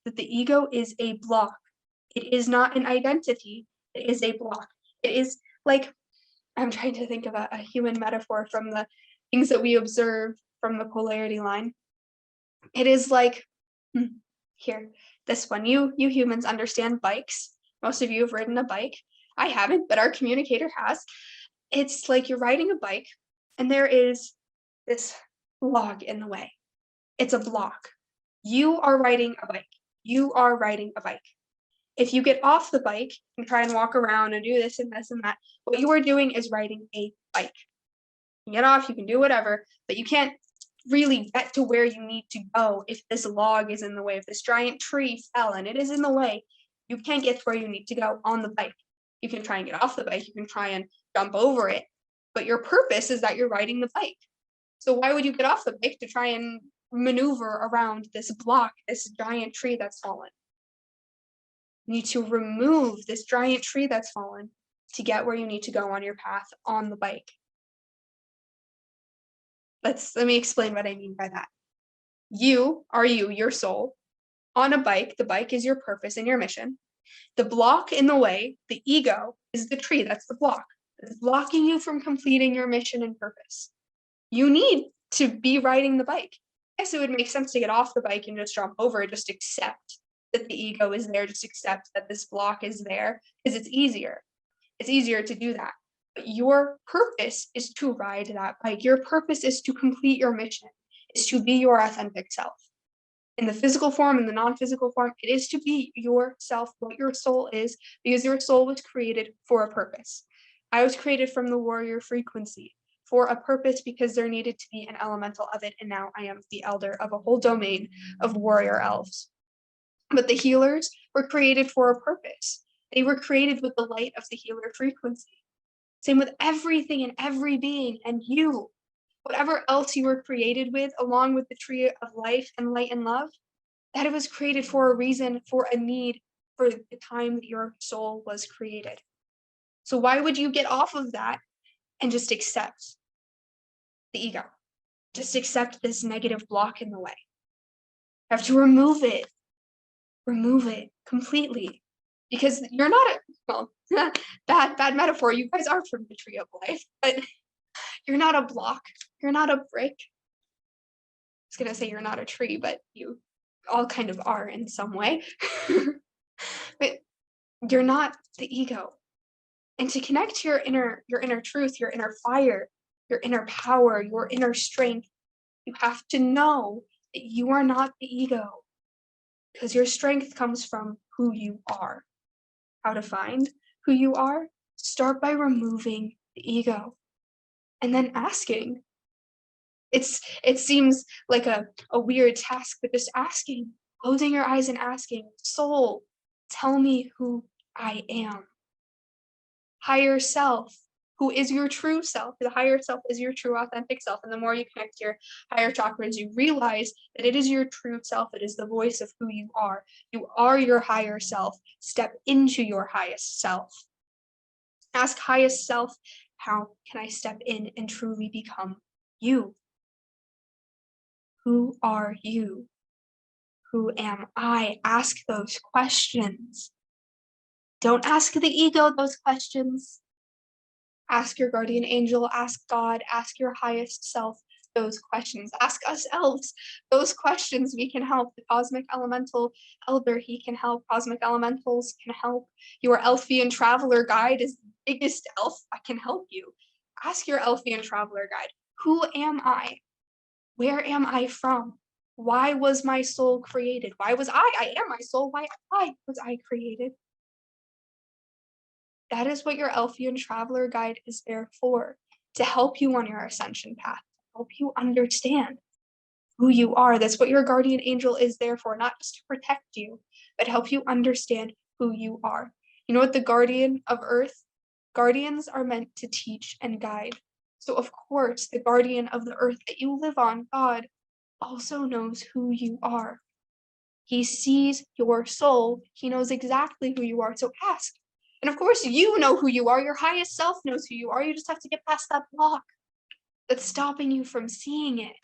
that the ego is a block. It is not an identity. It is a block. It is like, I'm trying to think of a human metaphor from the things that we observe from the polarity line. It is like, here, this one. You humans understand bikes. Most of you have ridden a bike. I haven't, but our communicator has. It's like you're riding a bike and there is this log in the way. It's a block. You are riding a bike. You are riding a bike. If you get off the bike and try and walk around and do this and this and that, what you are doing is riding a bike. You get off, you can do whatever, but you can't really get to where you need to go if this log is in the way, if this giant tree fell and it is in the way, you can't get to where you need to go on the bike. You can try and get off the bike, you can try and jump over it, but your purpose is that you're riding the bike. So why would you get off the bike to try and maneuver around this block, this giant tree that's fallen? You need to remove this giant tree that's fallen to get where you need to go on your path on the bike. Let me explain what I mean by that. You are your soul, on a bike. The bike is your purpose and your mission. The block in the way, the ego, is the tree. That's the block. It's blocking you from completing your mission and purpose. You need to be riding the bike. Yes, it would make sense to get off the bike and just jump over it, just accept that the ego is there, just accept that this block is there, because it's easier. It's easier to do that. But your purpose is to ride that bike. Your purpose is to complete your mission, is to be your authentic self. In the physical form, in the non-physical form, it is to be yourself, what your soul is, because your soul was created for a purpose. I was created from the warrior frequency for a purpose because there needed to be an elemental of it, and now I am the elder of a whole domain of warrior elves. But the healers were created for a purpose. They were created with the light of the healer frequency. Same with everything and every being, and you. Whatever else you were created with, along with the tree of life and light and love, that it was created for a reason, for a need, for the time that your soul was created. So why would you get off of that and just accept the ego? Just accept this negative block in the way. You have to remove it. Remove it completely. Because you're not bad metaphor. You guys are from the tree of life, but you're not a block. You're not a brick. I was gonna say you're not a tree, but you all kind of are in some way. But you're not the ego. And to connect to your inner truth, your inner fire, your inner power, your inner strength, you have to know that you are not the ego. Because your strength comes from who you are. How to find who you are? Start by removing the ego and then asking. It seems like a weird task, but just asking, closing your eyes and asking, soul, tell me who I am. Higher self, who is your true self? The higher self is your true authentic self. And the more you connect to your higher chakras, you realize that it is your true self. It is the voice of who you are. You are your higher self. Step into your highest self. Ask highest self, how can I step in and truly become you? Who are you? Who am I? Ask those questions. Don't ask the ego those questions. Ask your guardian angel, ask God, ask your highest self those questions. Ask us elves those questions. We can help. The cosmic elemental elder, he can help. Cosmic elementals can help. Your Elfian traveler guide is the biggest elf that can help you. Ask your Elfian traveler guide, who am I? Where am I from? Why was my soul created? Why was I am my soul. Why was I created? That is what your Elfian traveler guide is there for, to help you on your ascension path, to help you understand who you are. That's what your guardian angel is there for, not just to protect you, but help you understand who you are. You know what the guardian of earth? Guardians are meant to teach and guide. So of course, the guardian of the earth that you live on, God, also knows who you are. He sees your soul. He knows exactly who you are. So ask. And of course, you know who you are. Your highest self knows who you are. You just have to get past that block that's stopping you from seeing it.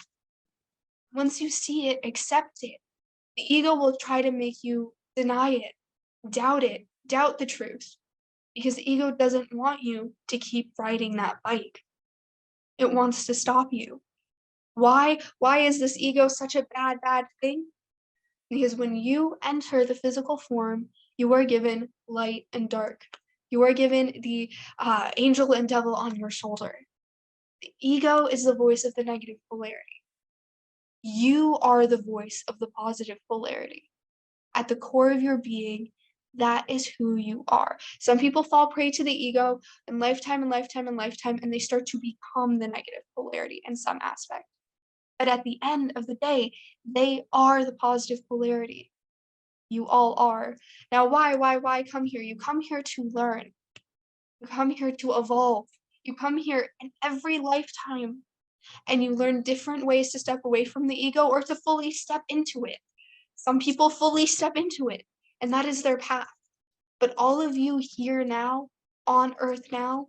Once you see it, accept it. The ego will try to make you deny it, doubt the truth, because the ego doesn't want you to keep riding that bike. It wants to stop you. Why? Why is this ego such a bad thing? Because when you enter the physical form, you are given light and dark. You are given the angel and devil on your shoulder. The ego is the voice of the negative polarity. You are the voice of the positive polarity. At the core of your being, that is who you are. Some people fall prey to the ego in lifetime and lifetime and lifetime, and they start to become the negative polarity in some aspect. But at the end of the day, they are the positive polarity. You all are. Now, why come here? You come here to learn. You come here to evolve. You come here in every lifetime and you learn different ways to step away from the ego or to fully step into it. Some people fully step into it, and that is their path. But all of you here now, on earth now,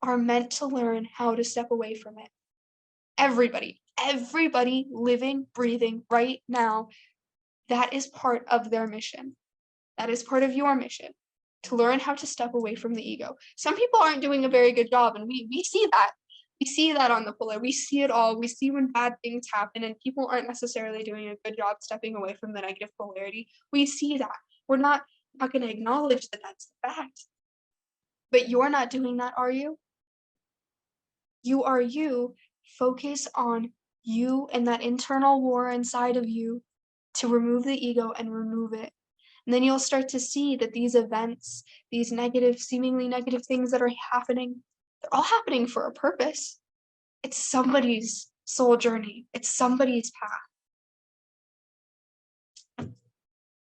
are meant to learn how to step away from it. Everybody living, breathing right now, that is part of their mission. That is part of your mission, to learn how to step away from the ego. Some people aren't doing a very good job, and we see that. We see that on the polar. We see it all. We see when bad things happen and people aren't necessarily doing a good job stepping away from the negative polarity. We see that. We're not going to acknowledge that that's the fact. But you're not doing that, are you? You are you. Focus on you and that internal war inside of you to remove the ego and remove it. And then you'll start to see that these events, these negative, seemingly negative things that are happening, they're all happening for a purpose. It's somebody's soul journey. It's somebody's path.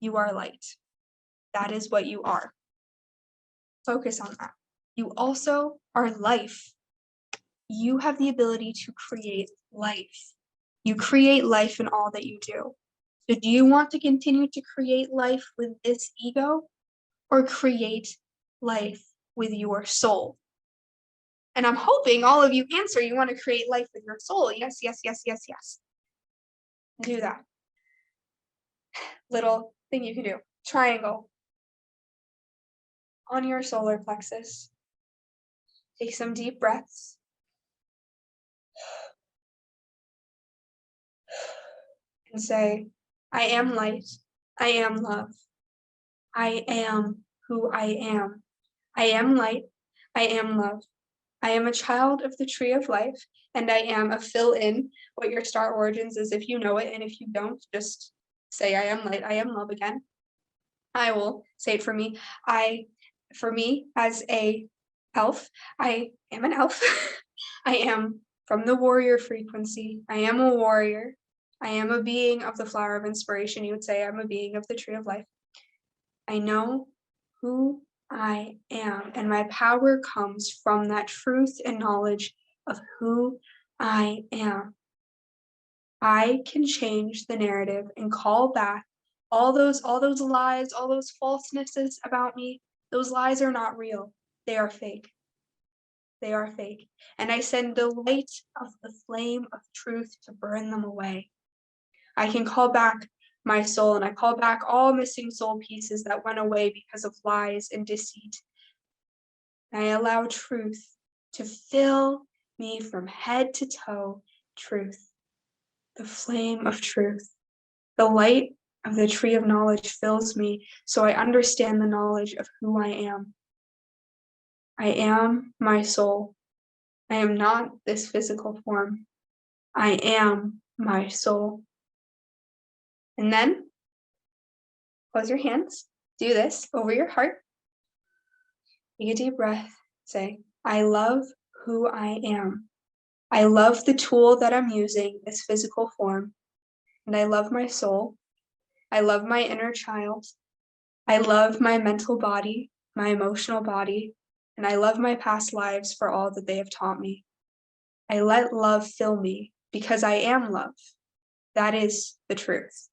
You are light. That is what you are. Focus on that. You also are life. You have the ability to create life. You create life in all that you do. So do you want to continue to create life with this ego or create life with your soul? And I'm hoping all of you answer, you want to create life with your soul. Yes, yes, yes, yes, yes. Do that. Little thing you can do. Triangle. On your solar plexus. Take some deep breaths. And say, I am light. I am love. I am who I am. I am light. I am love. I am a child of the tree of life, and I am a fill in what your star origins is if you know it, and if you don't, just say I am light, I am love again. I will say it for me. For me, as a elf, I am an elf. I am from the warrior frequency. I am a warrior. I am a being of the flower of inspiration. You would say I'm a being of the tree of life. I know who I am, and my power comes from that truth and knowledge of who I am. I can change the narrative and call back all those lies, all those falsenesses about me. Those lies are not real. They are fake. They are fake. And I send the light of the flame of truth to burn them away. I can call back my soul, and I call back all missing soul pieces that went away because of lies and deceit. And I allow truth to fill me from head to toe. Truth. The flame of truth. The light of the tree of knowledge fills me, so I understand the knowledge of who I am. I am my soul. I am not this physical form. I am my soul. And then, close your hands. Do this over your heart. Take a deep breath. Say, I love who I am. I love the tool that I'm using, this physical form. And I love my soul. I love my inner child. I love my mental body, my emotional body, and I love my past lives for all that they have taught me. I let love fill me because I am love. That is the truth.